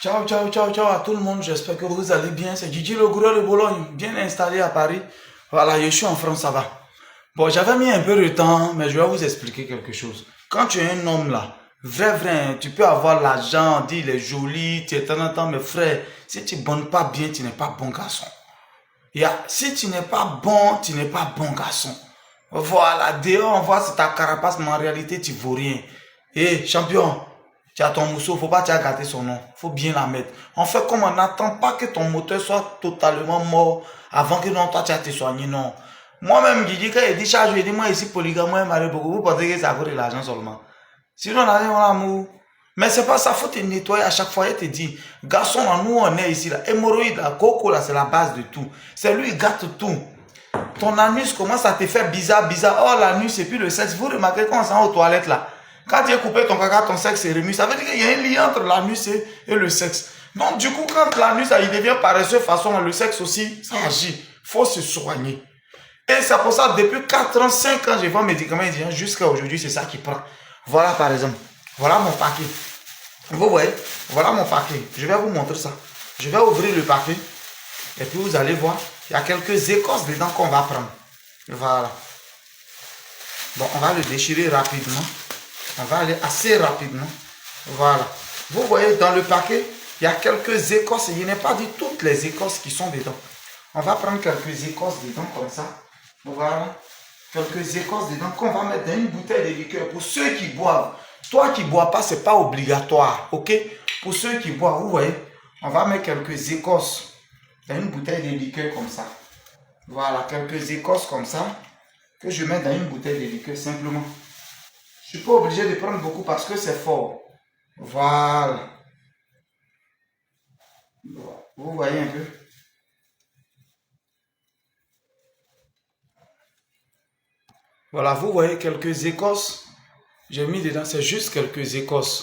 Ciao, ciao, ciao, ciao à tout le monde. J'espère que vous allez bien. C'est Gigi le gourou de Bologne, bien installé à Paris. Voilà, je suis en France, ça va. Bon, j'avais mis un peu de temps, mais je vais vous expliquer quelque chose. Quand tu es un homme là, vrai, tu peux avoir l'argent, dire il est joli, tu es temps, mais frère, si tu ne bonnes pas bien, tu n'es pas bon garçon. Si tu n'es pas bon, tu n'es pas bon garçon. Voilà, dehors on voit c'est ta carapace, mais en réalité tu vaux rien. Champion, tu as ton mousseau, faut pas tu as gâté son nom. Faut bien la mettre. On fait comme on n'attend pas que ton moteur soit totalement mort avant que non, toi tu as te soigné, non. Moi-même, je dis quand il dit charge, je dis moi ici polygame, moi marié beaucoup, vous pensez que c'est à cause de l'argent seulement. Sinon, on a rien l'amour. Mais c'est pas ça, faut te nettoyer à chaque fois. Il te dit, garçon, nous on est ici, là. Hémorroïde, là, coco, là, c'est la base de tout. C'est lui, il gâte tout. Ton anus commence à te faire bizarre. Oh, l'anus, et puis le sexe. Vous remarquez quand on s'en va aux toilettes, là. Quand tu as coupé ton caca, ton sexe est remis. Ça veut dire qu'il y a un lien entre l'anus et le sexe. Donc, du coup, quand l'anus, il devient paresseux, façon, le sexe aussi, ça agit. Faut se soigner. Et c'est pour ça, depuis 4 ans, 5 ans, j'ai fait un médicament jusqu'à aujourd'hui, c'est ça qui prend. Voilà, par exemple. Voilà mon paquet. Vous voyez, voilà mon paquet. Je vais vous montrer ça. Je vais ouvrir le paquet. Et puis vous allez voir, il y a quelques écorces dedans qu'on va prendre. Voilà. Bon, on va le déchirer rapidement. On va aller assez rapidement. Voilà. Vous voyez, dans le paquet, il y a quelques écorces. Il n'est pas dit toutes les écorces qui sont dedans. On va prendre quelques écorces dedans comme ça. Voilà. Quelques écorces dedans qu'on va mettre dans une bouteille de liqueur. Pour ceux qui boivent. Toi qui ne bois pas, ce n'est pas obligatoire. Ok? Pour ceux qui boivent, vous voyez, on va mettre quelques écorces dans une bouteille de liqueur comme ça. Voilà, quelques écorces comme ça que je mets dans une bouteille de liqueur simplement. Je ne suis pas obligé de prendre beaucoup parce que c'est fort. Voilà. Vous voyez un peu? Voilà, vous voyez quelques écorces. J'ai mis dedans, c'est juste quelques écorces.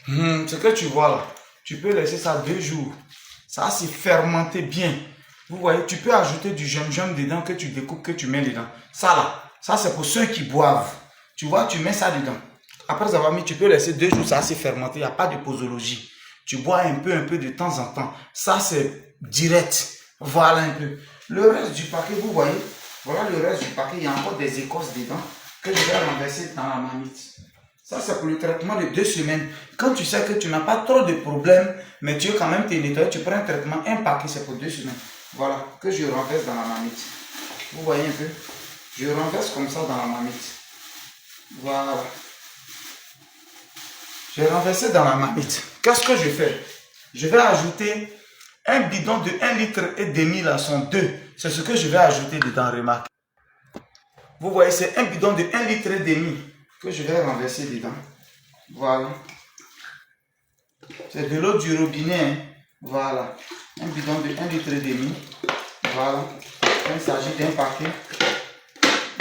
Ce que tu vois là, tu peux laisser ça 2 jours. Ça va se fermenter bien. Vous voyez, tu peux ajouter du gingembre dedans que tu découpes, que tu mets dedans. Ça là, ça c'est pour ceux qui boivent. Tu vois, tu mets ça dedans. Après avoir mis, tu peux laisser 2 jours, ça va se fermenter. Il n'y a pas de posologie. Tu bois un peu de temps en temps. Ça c'est direct. Voilà un peu. Le reste du paquet, vous voyez, voilà le reste du paquet. Il y a encore des écorces dedans que je vais renverser dans la marmite. Ça, c'est pour le traitement de 2 semaines. Quand tu sais que tu n'as pas trop de problèmes, mais tu veux quand même te nettoyer, tu prends un traitement, un paquet, c'est pour 2 semaines. Voilà, que je renverse dans la marmite. Vous voyez un peu? Je renverse comme ça dans la marmite. Voilà. J'ai renversé dans la marmite. Qu'est-ce que je fais? Je vais ajouter un bidon de 1,5 litre là, sont 2. C'est ce que je vais ajouter dedans, remarque. Vous voyez, c'est un bidon de 1,5 litre que je vais renverser dedans. Voilà. C'est de l'eau du robinet. Hein. Voilà. Un bidon de 1,5 litre. Voilà. Il s'agit d'un paquet.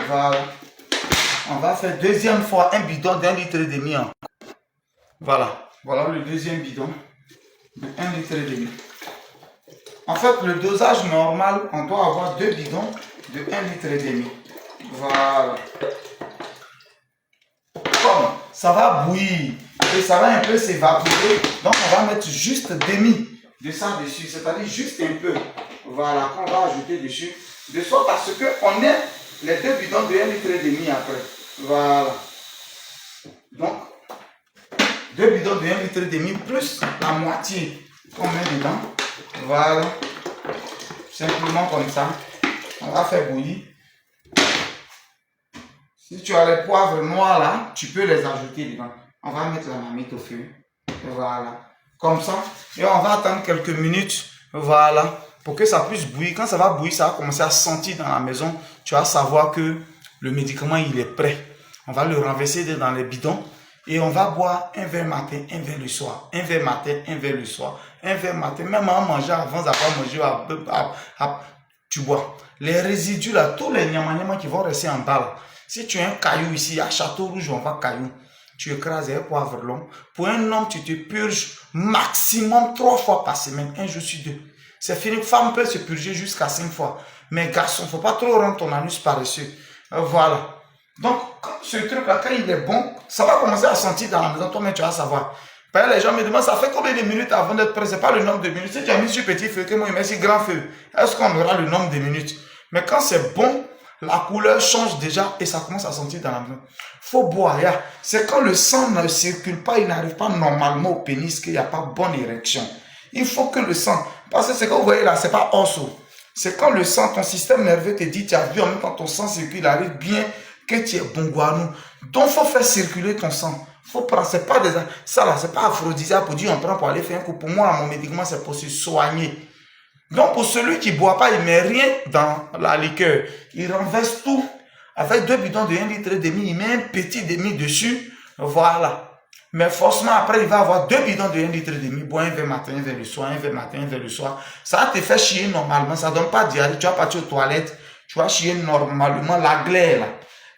Voilà. On va faire deuxième fois un bidon de 1,5 litre. Voilà. Voilà le deuxième bidon de 1,5 litre. En fait, le dosage normal, on doit avoir 2 bidons de 1,5 litre. Voilà. Comme ça va bouillir et ça va un peu s'évaporer, donc on va mettre juste demi de ça dessus, c'est-à-dire juste un peu. Voilà, qu'on va ajouter dessus, de sorte à ce qu'on ait les 2 bidons de 1,5 litre après. Voilà. Donc, 2 bidons de 1,5 litre plus la moitié qu'on met dedans. Voilà. Simplement comme ça. On va faire bouillir. Si tu as les poivres noirs là, tu peux les ajouter dedans. On va mettre la marmite au feu. Voilà. Comme ça. Et on va attendre quelques minutes. Voilà. Pour que ça puisse bouillir. Quand ça va bouillir, ça va commencer à sentir dans la maison. Tu vas savoir que le médicament, il est prêt. On va le renverser dans les bidons. Et on va boire un verre matin, un verre le soir. Un verre matin, un verre le soir. Un verre matin. Même en mangeant, avant d'avoir mangé, tu bois. Les résidus là, tous les nyama qui vont rester en bas là. Si tu as un caillou ici, à Château Rouge, on va caillou. Tu écrases un poivre long. Pour un homme, tu te purges maximum 3 fois par semaine, 1 jour sur 2. C'est fini. Femme peut se purger jusqu'à 5 fois. Mais garçon, il ne faut pas trop rendre ton anus paresseux. Voilà. Donc, ce truc-là, quand il est bon, ça va commencer à sentir dans la maison. Toi-même, tu vas savoir. Ben, les gens me demandent, ça fait combien de minutes avant d'être prêt? C'est pas le nombre de minutes. Si tu as mis sur petit feu, que moi, il met sur grand feu, est-ce qu'on aura le nombre de minutes? Mais quand c'est bon, la couleur change déjà et ça commence à sentir dans la main. Faut boire. C'est quand le sang ne circule pas, il n'arrive pas normalement au pénis qu'il n'y a pas bonne érection. Il faut que le sang, parce que ce que vous voyez là, c'est pas osso. C'est quand le sang, ton système nerveux te dit, tu as vu en même temps ton sang circule, il arrive bien que tu es bon guanou. Donc, faut faire circuler ton sang. Faut prendre, c'est pas ça là, c'est pas aphrodisiaque pour dire on prend pour aller faire un coup. Pour moi, mon médicament, c'est pour se soigner. Donc, pour celui qui ne boit pas, il ne met rien dans la liqueur. Il renverse tout. Avec 2 bidons de 1,5 litre, il met un petit demi dessus. Voilà. Mais forcément, après, il va avoir 2 bidons de 1,5 litre. Bois un verre matin, un verre le soir, un verre matin, un verre le soir. Ça te fait chier normalement. Ça ne donne pas de diarrhée. Tu vas partir aux toilettes. Tu vas chier normalement la glaire là.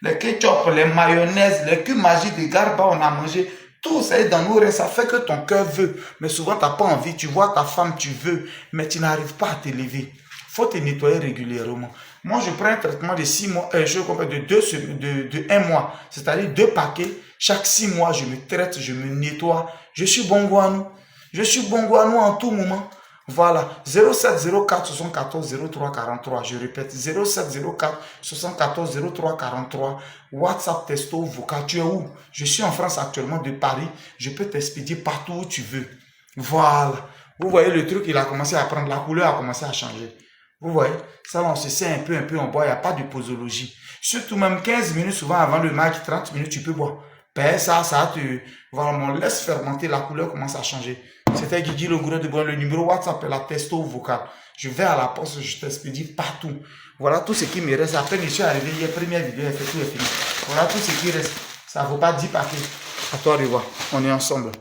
Les ketchup, les mayonnaises, les cubes magiques de garba, on a mangé. Tout ça est dans nos reins, ça fait que ton cœur veut. Mais souvent, tu n'as pas envie. Tu vois ta femme, tu veux, mais tu n'arrives pas à te lever. Il faut te nettoyer régulièrement. Moi, je prends un traitement de 6 mois, de 1 mois. C'est-à-dire 2 paquets. Chaque 6 mois, je me traite, je me nettoie. Je suis bon guanou. Je suis bon guanou en tout moment. Voilà, 0704 74 03 43, je répète, 0704 74 03 43, WhatsApp, texto, vocal, tu es où? Je suis en France actuellement, de Paris, je peux t'expédier partout où tu veux. Voilà, vous voyez le truc, il a commencé à prendre, la couleur a commencé à changer. Vous voyez, ça on se sait un peu, on boit, il n'y a pas de posologie. Surtout même 15 minutes, souvent avant le match, 30 minutes, tu peux boire. Ben ça voilà, on laisse fermenter, la couleur commence à changer. C'était Guigui le gourou de Bois, le numéro WhatsApp est la texto vocal. Je vais à la poste, je t'expédie partout. Voilà tout ce qui me reste. Après, je suis arrivé, il y a première vidéo, elle fait tout est fini. Voilà tout ce qui reste. Ça ne vaut pas 10 paquets. À toi de voir. On est ensemble.